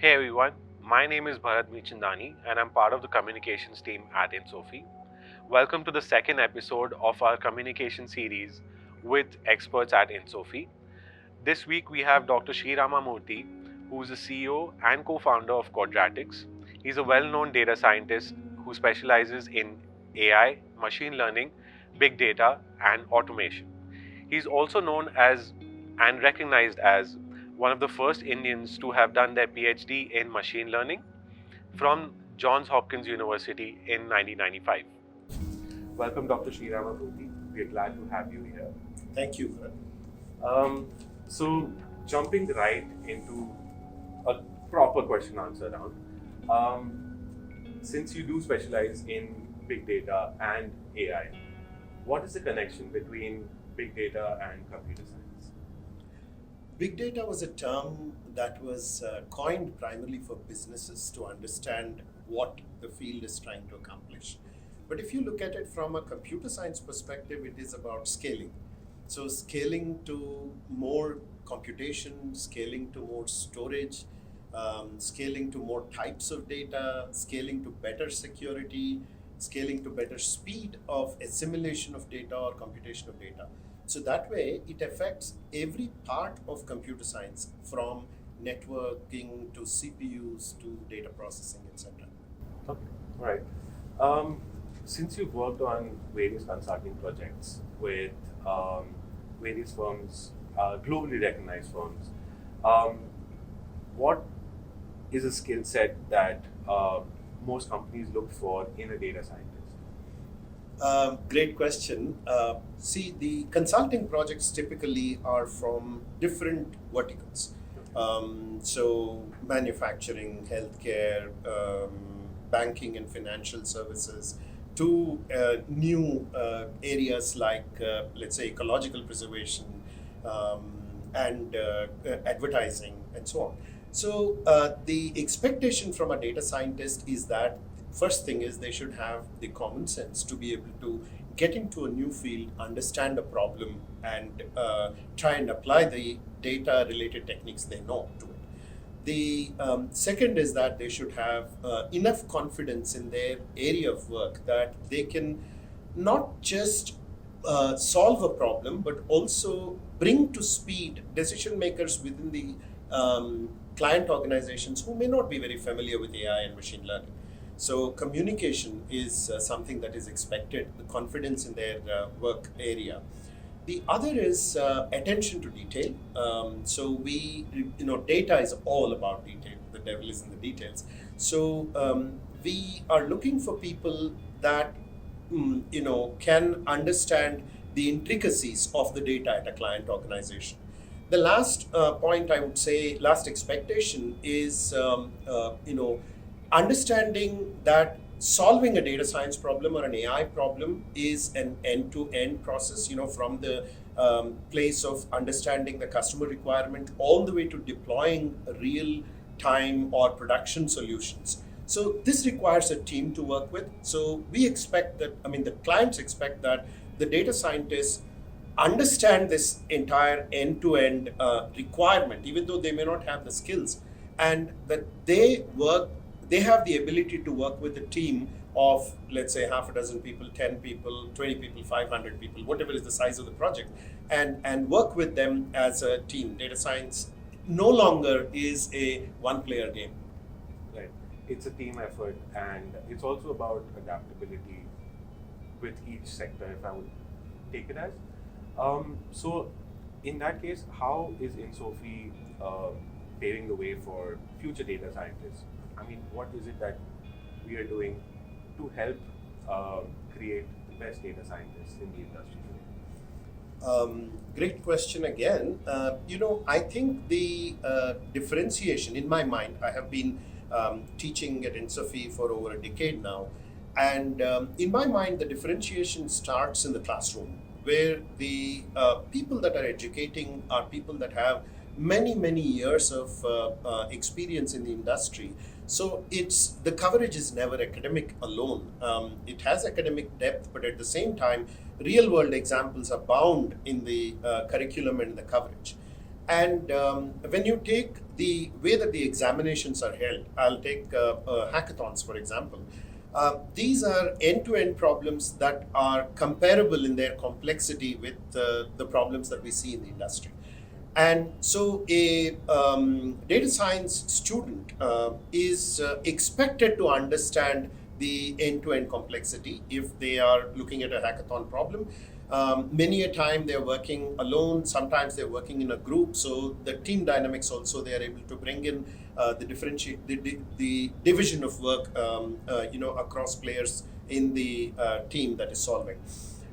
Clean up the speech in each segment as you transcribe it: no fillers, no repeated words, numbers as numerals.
Hey everyone, my name is Bharat Michandani and I'm part of the communications team at INSOFE. Welcome to the second episode of our communication series with experts at INSOFE. This week we have Dr. Sreerama Murthy, who is the CEO and co-founder of Quadratyx. He's a well-known data scientist who specializes in AI, machine learning, big data, and automation. He's also known as and recognized as one of the first Indians to have done their Ph.D. in machine learning from Johns Hopkins University in 1995. Welcome, Dr. Sreerama Murthy. We're glad to have you here. Thank you. So, jumping right into a proper question answer round, since you do specialize in big data and AI, what is the connection between big data and computer science? Big data was a term that was coined primarily for businesses to understand what the field is trying to accomplish. But if you look at it from a computer science perspective, it is about scaling. So scaling to more computation, scaling to more storage, scaling to more types of data, scaling to better security, scaling to better speed of assimilation of data or computation of data. So that way, it affects every part of computer science, from networking to CPUs to data processing, etc. Okay, all right. Since you've worked on various consulting projects with various firms, globally recognized firms, what is a skill set that most companies look for in a data scientist? Great question. See, the consulting projects typically are from different verticals. So, manufacturing, healthcare, banking, and financial services, to new areas like, let's say, ecological preservation and advertising, and so on. So, the expectation from a data scientist is that first thing is they should have the common sense to be able to get into a new field, understand a problem, and try and apply the data related techniques they know to it. The second is that they should have enough confidence in their area of work that they can not just solve a problem, but also bring to speed decision makers within the client organizations who may not be very familiar with AI and machine learning. So communication is something that is expected, the confidence in their work area. The other is attention to detail. Data is all about detail. The devil is in the details. So we are looking for people that can understand the intricacies of the data at a client organization. The last point I would say, last expectation is understanding that solving a data science problem or an AI problem is an end-to-end process, from the place of understanding the customer requirement all the way to deploying real-time or production solutions. So this requires a team to work with. So we expect that, the clients expect that the data scientists understand this entire end-to-end requirement, even though they may not have the skills, and that they have the ability to work with a team of, let's say, half a dozen people, 10 people, 20 people, 500 people, whatever is the size of the project, and work with them as a team. Data science no longer is a one-player game. Right. It's a team effort, and it's also about adaptability with each sector, if I would take it as. So, in that case, how is INSOFE paving the way for future data scientists? What is it that we are doing to help create the best data scientists in the industry today? Great question again. I think the differentiation, in my mind, I have been teaching at INSOFE for over a decade now. And in my mind, the differentiation starts in the classroom, where the people that are educating are people that have many, many years of experience in the industry. So the coverage is never academic alone. It has academic depth, but at the same time, real world examples abound in the curriculum and the coverage. And when you take the way that the examinations are held. I'll take hackathons, for example. These are end-to-end problems that are comparable in their complexity with the problems that we see in the industry. And so a data science student is expected to understand the end-to-end complexity if they are looking at a hackathon problem. Many a time they're working alone, sometimes they're working in a group, so the team dynamics also they are able to bring in the division of work across players in the team that is solving.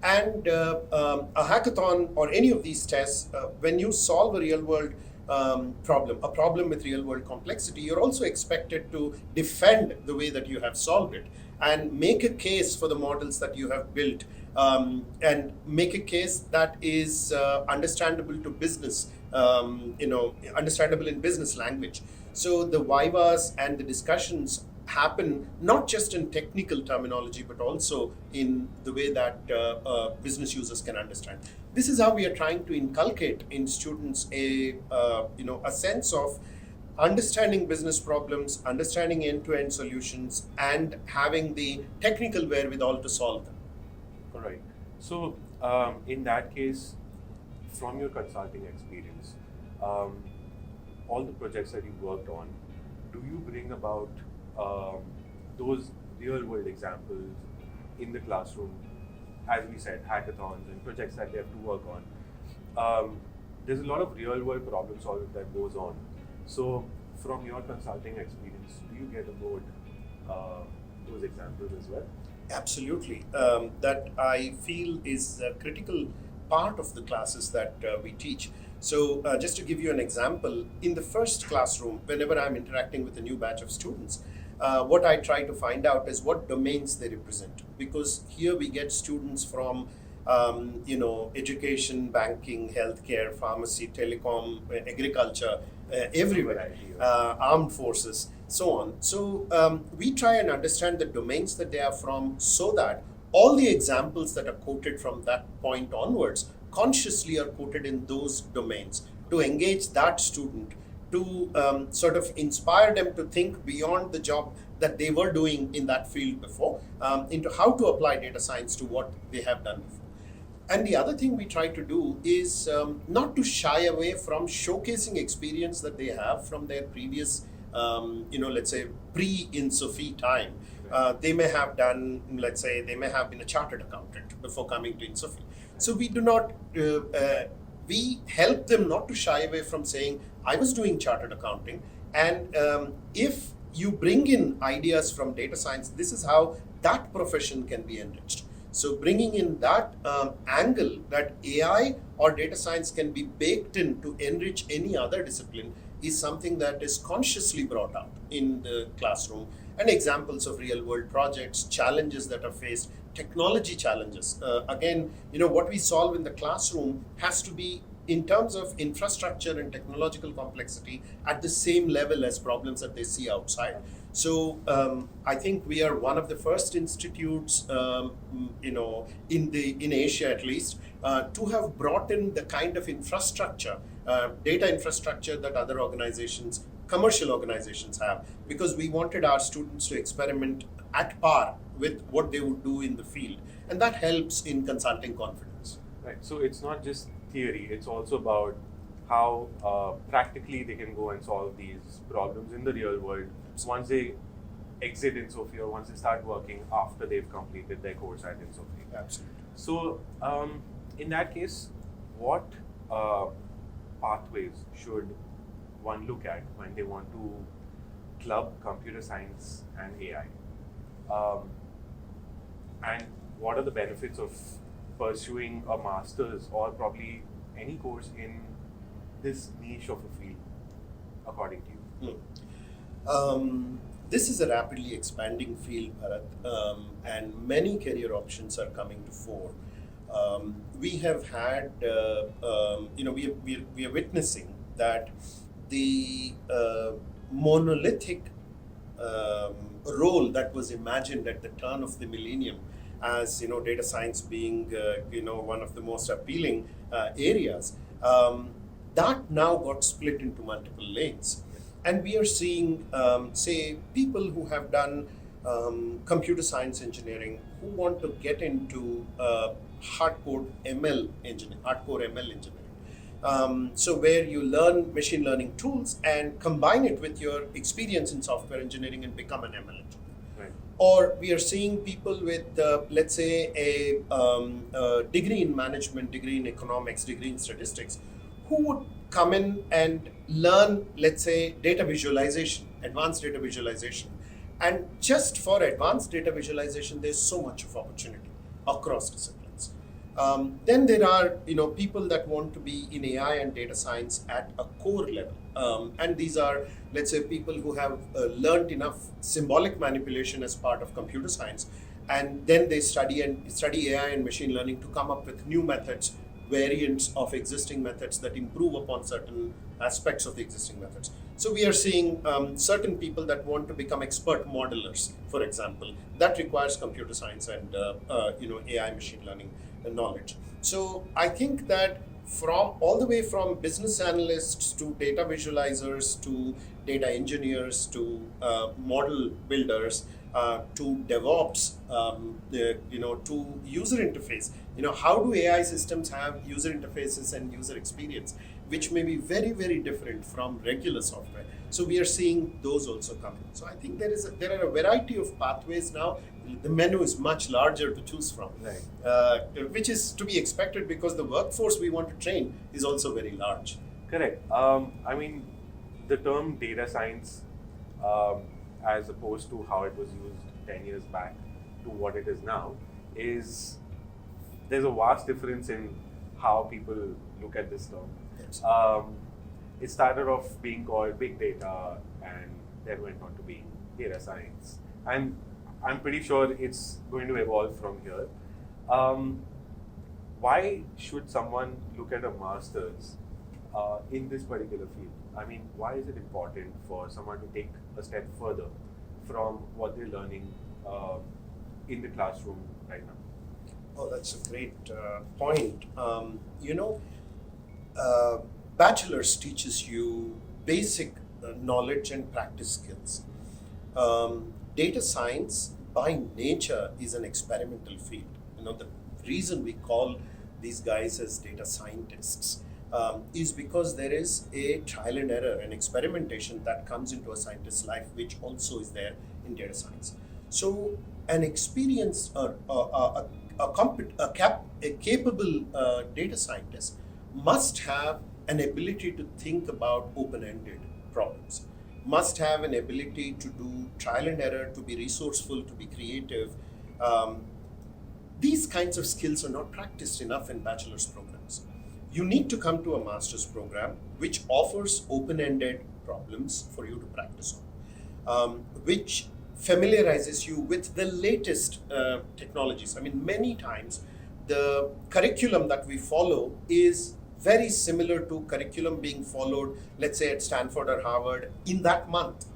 And a hackathon or any of these tests, when you solve a real world a problem with real world complexity, you're also expected to defend the way that you have solved it and make a case for the models that you have built, and make a case that is understandable to business, understandable in business language. So the vivas and the discussions happen not just in technical terminology but also in the way that business users can understand. This is how we are trying to inculcate in students a sense of understanding business problems, understanding end-to-end solutions, and having the technical wherewithal to solve them. All right. So in that case, from your consulting experience, all the projects that you worked on, do you bring about those real-world examples in the classroom? As we said, hackathons and projects that they have to work on. There's a lot of real-world problem solving that goes on. So, from your consulting experience, do you get aboard those examples as well? Absolutely. That I feel is a critical part of the classes that we teach. So, just to give you an example, in the first classroom, whenever I'm interacting with a new batch of students, what I try to find out is what domains they represent, because here we get students from education, banking, healthcare, pharmacy, telecom, agriculture, everywhere, armed forces, so on. So we try and understand the domains that they are from, so that all the examples that are quoted from that point onwards consciously are quoted in those domains to engage that student, to sort of inspire them to think beyond the job that they were doing in that field before, into how to apply data science to what they have done before. And the other thing we try to do is not to shy away from showcasing experience that they have from their previous, let's say, pre-INSOFE time. They may have done, let's say, they may have been a chartered accountant before coming to INSOFE. So we do not, we help them not to shy away from saying, I was doing chartered accounting, and if you bring in ideas from data science, this is how that profession can be enriched. So bringing in that angle that AI or data science can be baked in to enrich any other discipline is something that is consciously brought out in the classroom, and examples of real world projects, challenges that are faced, technology challenges. Again, what we solve in the classroom has to be in terms of infrastructure and technological complexity at the same level as problems that they see outside. So I think we are one of the first institutes, in Asia at least, to have brought in the kind of infrastructure, data infrastructure that other organizations, commercial organizations have, because we wanted our students to experiment at par with what they would do in the field, and that helps in consulting confidence. Right. So it's not just theory; it's also about how practically they can go and solve these problems in the real world once they exit INSOFE or once they start working after they've completed their course at INSOFE. Absolutely. So, in that case, what pathways should one look at when they want to club computer science and AI? And what are the benefits of pursuing a master's or probably any course in this niche of a field, according to you? This is a rapidly expanding field, Bharat, and many career options are coming to fore. We have had, we are witnessing that the monolithic role that was imagined at the turn of the millennium as data science being one of the most appealing areas, that now got split into multiple lanes. And we are seeing, say, people who have done computer science engineering who want to get into hardcore ML engineering. So where you learn machine learning tools and combine it with your experience in software engineering and become an ML engineer. Right. Or we are seeing people with, let's say, a degree in management, degree in economics, degree in statistics, who would come in and learn, let's say, data visualization, advanced data visualization. And just for advanced data visualization, there's so much of opportunity across disciplines. Then there are people that want to be in AI and data science at a core level, and these are, let's say, people who have learned enough symbolic manipulation as part of computer science, and then they study AI and machine learning to come up with new methods, variants of existing methods that improve upon certain aspects of the existing methods. So we are seeing certain people that want to become expert modelers, for example. That requires computer science and AI machine learning knowledge. So I think that from all the way from business analysts to data visualizers to data engineers to model builders to DevOps, to user interface. How do AI systems have user interfaces and user experience, which may be very, very different from regular software. So we are seeing those also coming. So I think there are a variety of pathways now. The menu is much larger to choose from, Right. Which is to be expected because the workforce we want to train is also very large. Correct. I mean, the term data science, as opposed to how it was used 10 years back to what it is now, there's a vast difference in how people look at this term. Yes. It started off being called big data and then went on to being data science. And I'm pretty sure it's going to evolve from here. Why should someone look at a master's in this particular field? I mean, why is it important for someone to take a step further from what they're learning in the classroom right now? Oh, that's a great point. Bachelor's teaches you basic knowledge and practice skills. Data science, by nature, is an experimental field. The reason we call these guys as data scientists is because there is a trial and error and experimentation that comes into a scientist's life, which also is there in data science. So, an experienced or a capable data scientist must have an ability to think about open-ended problems, must have an ability to do trial and error, to be resourceful, to be creative. These kinds of skills are not practiced enough in bachelor's programs. You need to come to a master's program which offers open-ended problems for you to practice on, which familiarizes you with the latest technologies. I mean, many times the curriculum that we follow is very similar to curriculum being followed, let's say at Stanford or Harvard in that month.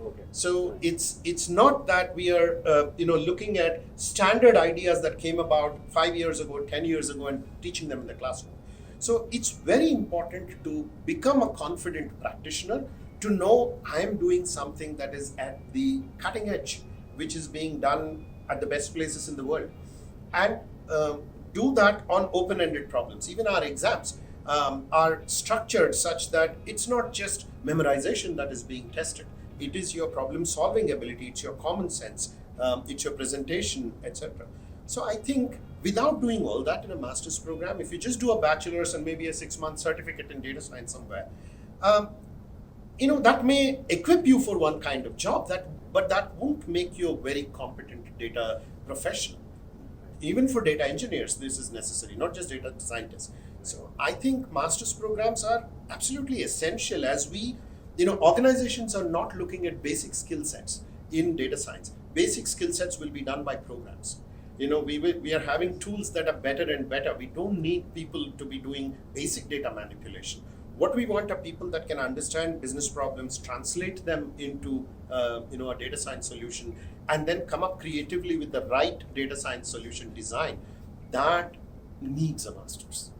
Okay. So it's not that we are looking at standard ideas that came about 5 years ago, 10 years ago, and teaching them in the classroom. So it's very important to become a confident practitioner, to know I am doing something that is at the cutting edge, which is being done at the best places in the world, and do that on open-ended problems. Even our exams are structured such that it's not just memorization that is being tested. It is your problem-solving ability, it's your common sense, it's your presentation, etc. So I think without doing all that in a master's program, if you just do a bachelor's and maybe a 6-month certificate in data science somewhere, that may equip you for one kind of job, but that won't make you a very competent data professional. Even for data engineers, this is necessary, not just data scientists. So I think master's programs are absolutely essential as organizations are not looking at basic skill sets in data science. Basic skill sets will be done by programs. We are having tools that are better and better. We don't need people to be doing basic data manipulation. What we want are people that can understand business problems, translate them into a data science solution, and then come up creatively with the right data science solution design. That needs a master's.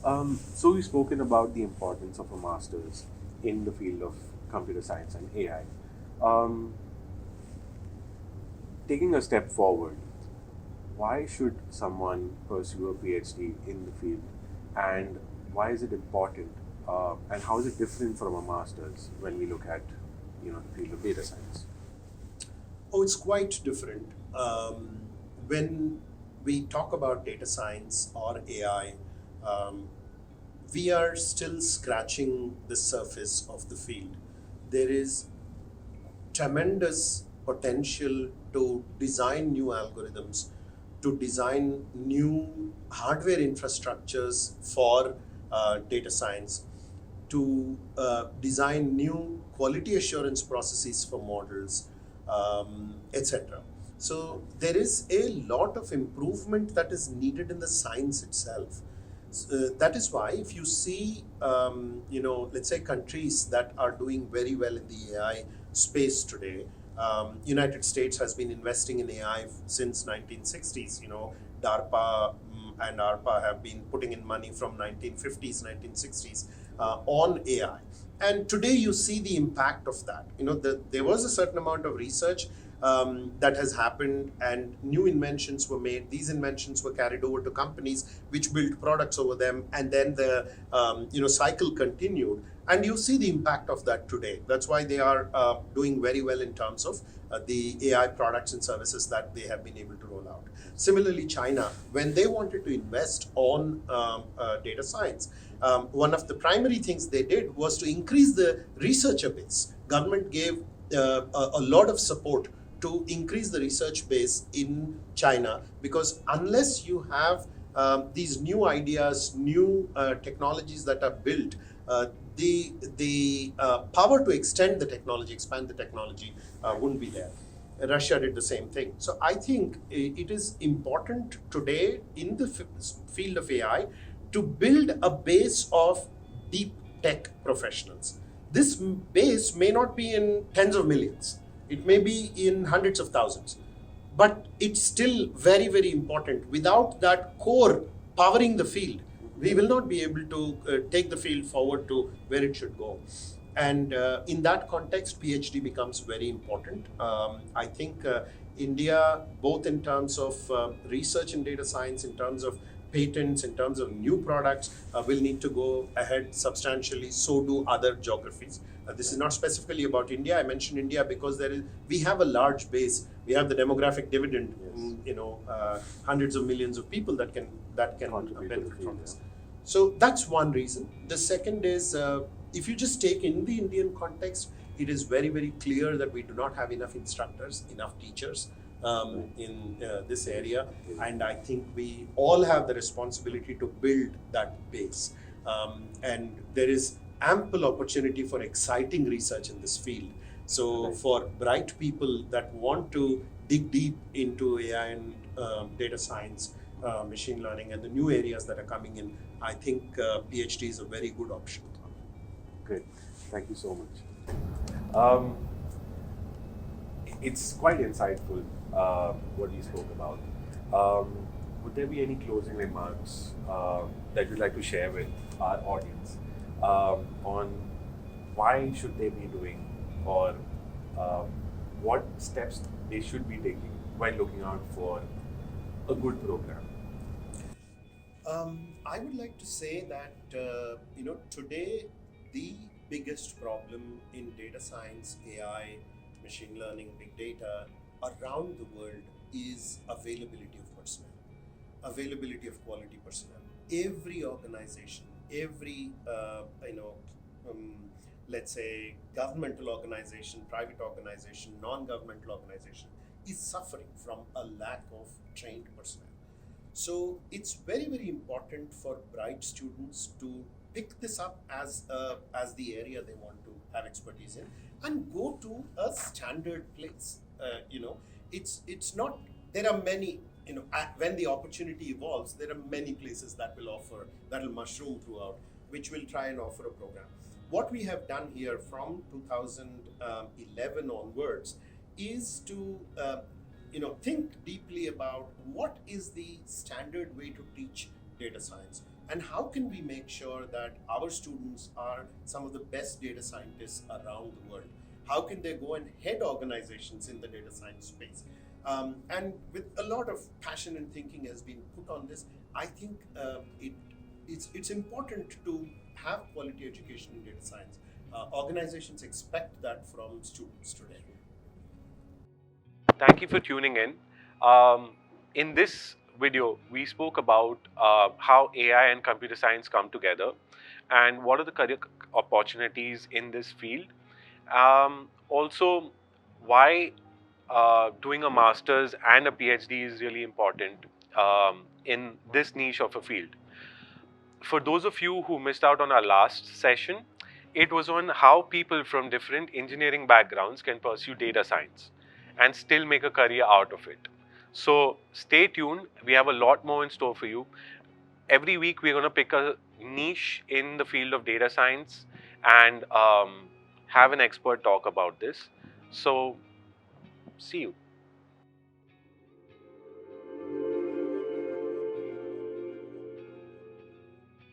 So we've spoken about the importance of a master's in the field of computer science and AI. Um, Taking a step forward, why should someone pursue a PhD in the field, and why is it important, and how is it different from a master's when we look at the field of data science? Oh, it's quite different. When we talk about data science or AI, um, we are still scratching the surface of the field. There is tremendous potential to design new algorithms, to design new hardware infrastructures for data science, to design new quality assurance processes for models, etc. So there is a lot of improvement that is needed in the science itself. That is why if you see, let's say countries that are doing very well in the AI space today, United States has been investing in AI since 1960s. DARPA and ARPA have been putting in money from 1950s, 1960s on AI. And today you see the impact of that. There was a certain amount of research that has happened, and new inventions were made. These inventions were carried over to companies which built products over them, and then the cycle continued. And you see the impact of that today. That's why they are doing very well in terms of the AI products and services that they have been able to roll out. Similarly, China, when they wanted to invest on data science, one of the primary things they did was to increase the researcher base. Government gave a lot of support to increase the research base in China, because unless you have these new ideas, new technologies that are built, the power to extend the technology, expand the technology wouldn't be there. Russia did the same thing. So I think it is important today in the field of AI to build a base of deep tech professionals. This base may not be in tens of millions, it may be in hundreds of thousands, but it's still very, very important. Without that core powering the field, we will not be able to take the field forward to where it should go. And in that context, PhD becomes very important. I think India, both in terms of research in data science, in terms of patents, in terms of new products, will need to go ahead substantially. So do other geographies. This is not specifically about India. I mentioned India because we have a large base. We have the demographic dividend. Hundreds of millions of people that can benefit from this. So that's one reason. The second is, if you just take in the Indian context, it is very, very clear that we do not have enough instructors, enough teachers in this area. And I think we all have the responsibility to build that base. And there is ample opportunity for exciting research in this field. So for bright people that want to dig deep into AI and data science, machine learning, and the new areas that are coming in, I think PhD is a very good option. Great, thank you so much. It's quite insightful what you spoke about. Would there be any closing remarks that you'd like to share with our audience on why should they be doing, or what steps they should be taking while looking out for a good program? I would like to say that today the biggest problem in data science, AI, machine learning, big data around the world is availability of personnel, availability of quality personnel. Every organization, every let's say governmental organization, private organization, non-governmental organization is suffering from a lack of trained personnel. So it's very, very important for bright students to pick this up as the area they want to have expertise in, and go to a standard place. It's not. There are many. When the opportunity evolves, there are many places that will offer, that will mushroom throughout, which will try and offer a program. What we have done here from 2011 onwards is to think deeply about what is the standard way to teach data science. And how can we make sure that our students are some of the best data scientists around the world? How can they go and head organizations in the data science space? And with a lot of passion and thinking has been put on this, I think it's important to have quality education in data science. Organizations expect that from students today. Thank you for tuning in. In this video, we spoke about how AI and computer science come together and what are the career opportunities in this field. Also, why doing a master's and a PhD is really important in this niche of a field. For those of you who missed out on our last session, it was on how people from different engineering backgrounds can pursue data science and still make a career out of it. So stay tuned. We have a lot more in store for you. Every week, we're going to pick a niche in the field of data science and have an expert talk about this. So, see you.